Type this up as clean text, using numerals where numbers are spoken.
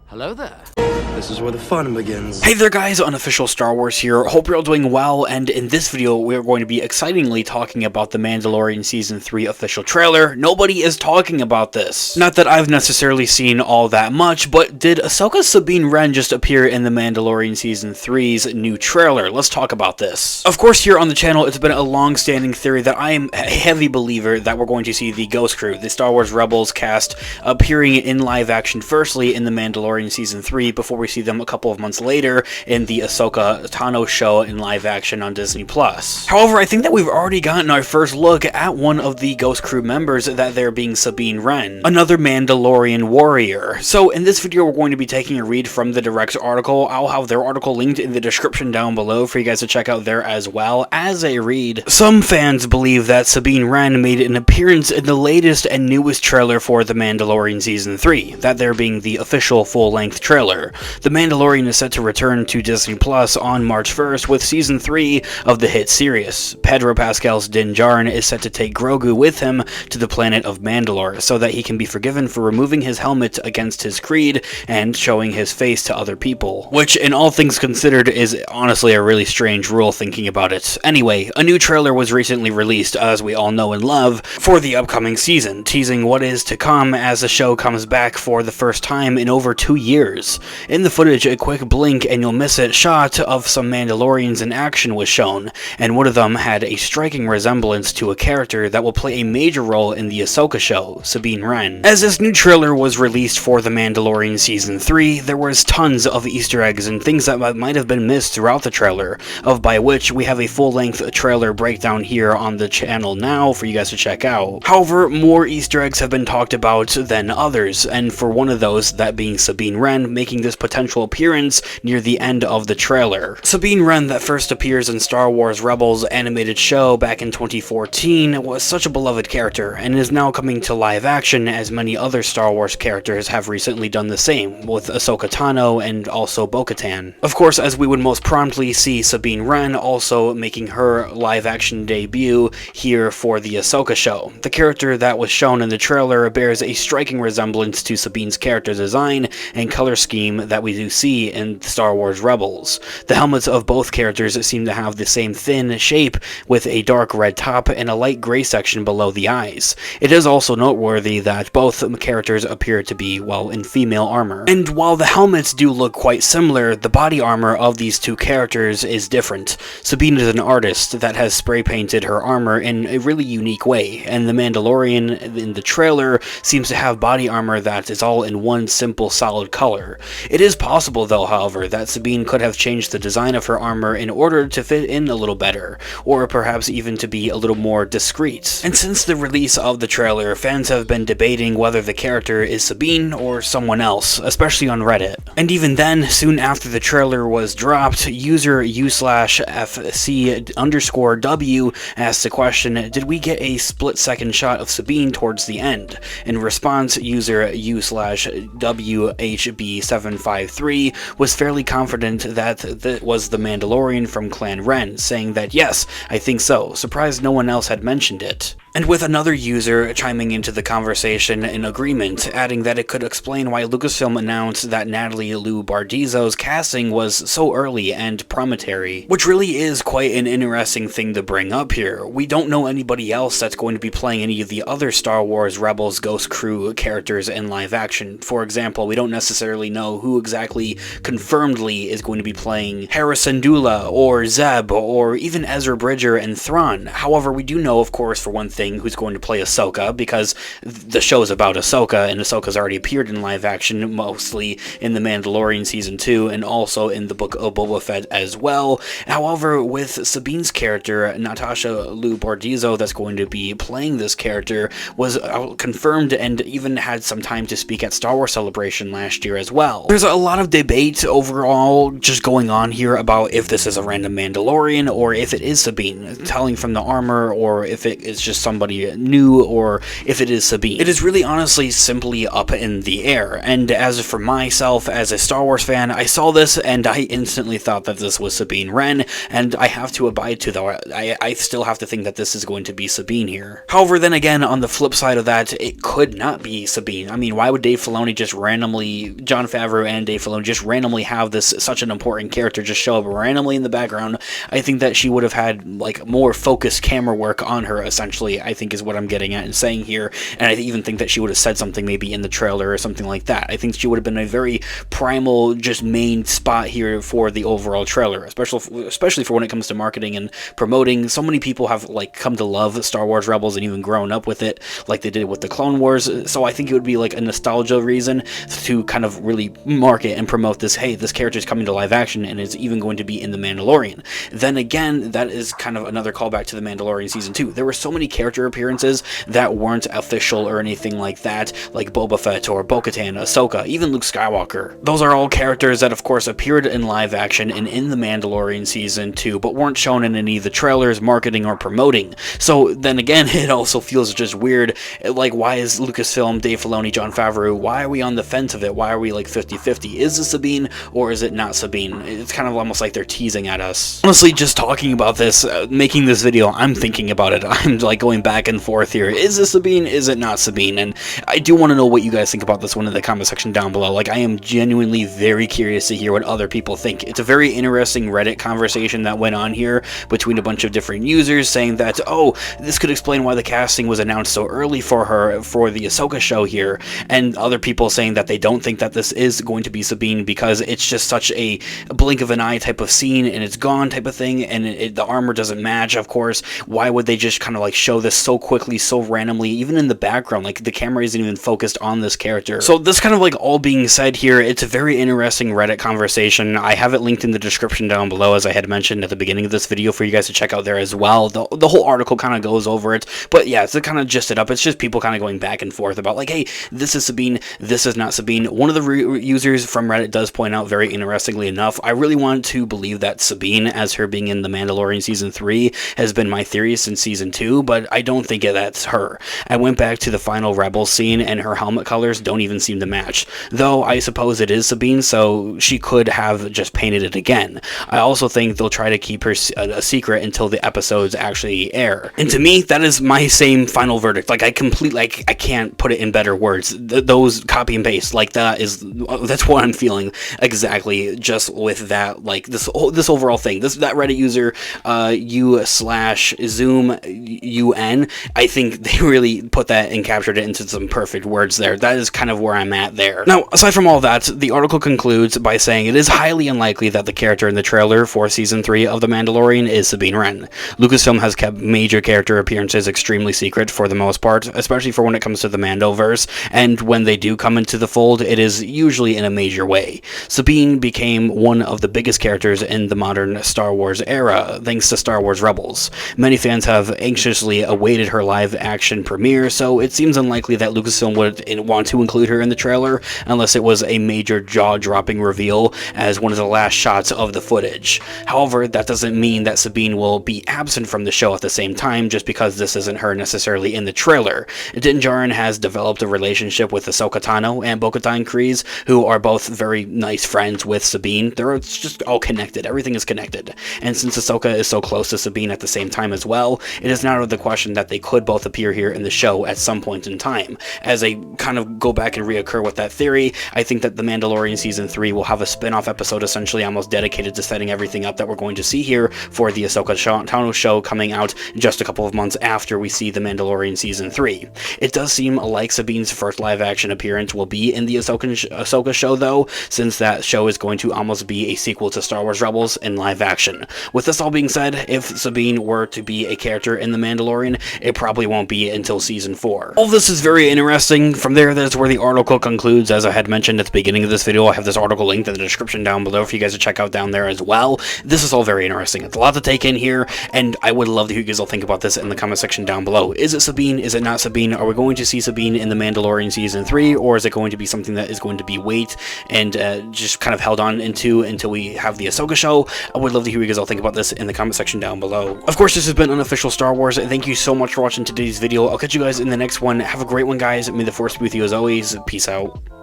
Hello there. This is where the fun begins. Hey there guys, Unofficial Star Wars here. Hope you're all doing well, and in this video we are going to be excitingly talking about the Mandalorian Season 3 official trailer. Nobody is talking about this. Not that I've necessarily seen all that much, but did Ahsoka Sabine Wren just appear in the Mandalorian Season 3's new trailer? Let's talk about this. Of course, here on the channel, it's been a long-standing theory that I am a heavy believer that we're going to see the Ghost Crew, the Star Wars Rebels cast, appearing in live action firstly in the Mandalorian Season 3 before we see them a couple of months later in the Ahsoka Tano show in live action on Disney+. However, I think that we've already gotten our first look at one of the Ghost Crew members, that there being Sabine Wren, another Mandalorian warrior. So in this video we're going to be taking a read from the direct article. I'll have their article linked in the description down below for you guys to check out there as well. As a read, some fans believe that Sabine Wren made an appearance in the latest and newest trailer for The Mandalorian Season 3, that there being the official full-length trailer. The Mandalorian is set to return to Disney Plus on March 1st with Season 3 of the hit series. Pedro Pascal's Din Djarin is set to take Grogu with him to the planet of Mandalore so that he can be forgiven for removing his helmet against his creed and showing his face to other people. Which, in all things considered, is honestly a really strange rule thinking about it. Anyway, a new trailer was recently released, as we all know and love, for the upcoming season, teasing what is to come as the show comes back for the first time in over 2 years. In the footage, a quick blink and you'll miss it shot of some Mandalorians in action was shown, and one of them had a striking resemblance to a character that will play a major role in the Ahsoka show, Sabine Wren. As this new trailer was released for The Mandalorian Season 3, there was tons of Easter eggs and things that might have been missed throughout the trailer, by which we have a full-length trailer breakdown here on the channel now for you guys to check out. However, more Easter eggs have been talked about than others, and for one of those, that being Sabine Wren making this potential appearance near the end of the trailer. Sabine Wren, that first appears in Star Wars Rebels animated show back in 2014, was such a beloved character, and is now coming to live action as many other Star Wars characters have recently done the same, with Ahsoka Tano and also Bo-Katan. Of course, as we would most promptly see Sabine Wren also making her live action debut here for the Ahsoka show. The character that was shown in the trailer bears a striking resemblance to Sabine's character design and color scheme that we do see in Star Wars Rebels. The helmets of both characters seem to have the same thin shape with a dark red top and a light gray section below the eyes. It is also noteworthy that both characters appear to be, well, in female armor. And while the helmets do look quite similar, the body armor of these two characters is different. Sabine is an artist that has spray painted her armor in a really unique way, and the Mandalorian in the trailer seems to have body armor that is all in one simple solid color. It is possible though, however, that Sabine could have changed the design of her armor in order to fit in a little better, or perhaps even to be a little more discreet. And since the release of the trailer, fans have been debating whether the character is Sabine or someone else, especially on Reddit. And even then, soon after the trailer was dropped, user u/fc_w asked the question, did we get a split-second shot of Sabine towards the end? In response, user u/whb753 was fairly confident that that was the Mandalorian from Clan Wren, saying that yes, I think so, surprised no one else had mentioned it. And with another user chiming into the conversation in agreement, adding that it could explain why Lucasfilm announced that Natalie Lou Bardizzo's casting was so early and prometary, which really is quite an interesting thing to bring up here. We don't know anybody else that's going to be playing any of the other Star Wars Rebels Ghost Crew characters in live action. For example, we don't necessarily know who exactly confirmedly is going to be playing Hera Syndulla or Zeb or even Ezra Bridger and Thrawn. However, we do know, of course, for one thing, who's going to play Ahsoka, because the show is about Ahsoka, and Ahsoka's already appeared in live action, mostly in The Mandalorian Season 2, and also in the Book of Boba Fett as well. However, with Sabine's character, Natasha Lou Bordizzo, that's going to be playing this character, was confirmed and even had some time to speak at Star Wars Celebration last year as well. There's a lot of debate overall just going on here about if this is a random Mandalorian, or if it is Sabine, telling from the armor, or if it is just somebody new, or if it is Sabine. It is really honestly simply up in the air, and as for myself, as a Star Wars fan, I saw this and I instantly thought that this was Sabine Wren, and I have to abide to though. I still have to think that this is going to be Sabine here. However, then again, on the flip side of that, it could not be Sabine. I mean, why would Dave Filoni just randomly, Jon Favreau and Dave Filoni just randomly have this such an important character just show up randomly in the background? I think that she would have had like more focused camera work on her, essentially, I think is what I'm getting at and saying here. And I even think that she would have said something maybe in the trailer or something like that. I think she would have been a very primal, just main spot here for the overall trailer, especially for when it comes to marketing and promoting. So many people have like come to love Star Wars Rebels and even grown up with it like they did with the Clone Wars. So I think it would be like a nostalgia reason to kind of really market and promote this. Hey, this character is coming to live action and it's even going to be in The Mandalorian. Then again, that is kind of another callback to The Mandalorian Season 2. There were so many character appearances that weren't official or anything like that, like Boba Fett or Bo-Katan, Ahsoka, even Luke Skywalker. Those are all characters that of course appeared in live action and in The Mandalorian Season 2, but weren't shown in any of the trailers, marketing, or promoting. So then again, it also feels just weird. Like, why is Lucasfilm, Dave Filoni, Jon Favreau, why are we on the fence of it? Why are we like 50-50? Is this Sabine or is it not Sabine? It's kind of almost like they're teasing at us. Honestly, just talking about this, making this video, I'm thinking about it. I'm like going back and forth here. Is this Sabine? Is it not Sabine? And I do want to know what you guys think about this one in the comment section down below. Like, I am genuinely very curious to hear what other people think. It's a very interesting Reddit conversation that went on here between a bunch of different users saying that, oh, this could explain why the casting was announced so early for her for the Ahsoka show here, and other people saying that they don't think that this is going to be Sabine because it's just such a blink of an eye type of scene and it's gone type of thing, and the armor doesn't match, of course. Why would they just kind of like show this so quickly, so randomly, even in the background? Like, the camera isn't even focused on this character. So this kind of like all being said here, it's a very interesting Reddit conversation. I have it linked in the description down below, as I had mentioned at the beginning of this video, for you guys to check out there as well. The whole article kind of goes over it, but yeah, to kind of gist it up, it's just people kind of going back and forth about like, hey, this is Sabine, this is not Sabine. One of the users from Reddit does point out, very interestingly enough, I really want to believe that Sabine, as her being in The Mandalorian Season 3, has been my theory since Season 2, but I don't think that's her. I went back to the final Rebels scene and her helmet colors don't even seem to match, though I suppose it is Sabine, so she could have just painted it again. I also think they'll try to keep her a secret until the episodes actually air. And to me, that is my same final verdict. Like, I can't put it in better words. Those copy and paste, like, that's what I'm feeling exactly, just with that, like, this overall thing. That Reddit user, u/zoom-un, I think they really put that and captured it into some perfect words there. That is kind of where I'm at there. Now, aside from all that, the article concludes by saying it is highly unlikely that the character in the trailer for Season 3 of The Mandalorian is Sabine Wren. Lucasfilm has kept major character appearances extremely secret for the most part, especially for when it comes to the Mandoverse, and when they do come into the fold, it is usually in a major way. Sabine became one of the biggest characters in the modern Star Wars era, thanks to Star Wars Rebels. Many fans have anxiously awaited her live-action premiere, so it seems unlikely that Lucasfilm would want to include her in the trailer, unless it was a major jaw-dropping reveal as one of the last shots of the footage. However, that doesn't mean that Sabine will be absent from the show at the same time, just because this isn't her necessarily in the trailer. Din Djarin has developed a relationship with Ahsoka Tano and Bo-Katan Kryze, who are both very nice friends with Sabine. It's just all connected. Everything is connected. And since Ahsoka is so close to Sabine at the same time as well, it is not out of the question that they could both appear here in the show at some point in time. As I kind of go back and reoccur with that theory, I think that The Mandalorian Season 3 will have a spin-off episode essentially almost dedicated to setting everything up that we're going to see here for the Ahsoka Tano show coming out just a couple of months after we see The Mandalorian Season 3. It does seem like Sabine's first live-action appearance will be in the Ahsoka show, though, since that show is going to almost be a sequel to Star Wars Rebels in live action. With this all being said, if Sabine were to be a character in The Mandalorian, it probably won't be until Season 4. All this is very interesting. From there, that's where the article concludes. As I had mentioned at the beginning of this video, I have this article linked in the description down below for you guys to check out down there as well. This is all very interesting. It's a lot to take in here, and I would love to hear you guys all think about this in the comment section down below. Is it Sabine? Is it not Sabine? Are we going to see Sabine in The Mandalorian Season 3, or is it going to be something that is going to be wait and just kind of held on into until we have the Ahsoka show? I would love to hear you guys all think about this in the comment section down below. Of course, this has been Unofficial Star Wars. Thank you so much for watching today's video. I'll catch you guys in the next one. Have a great one, guys. May the force be with you as always. Peace out.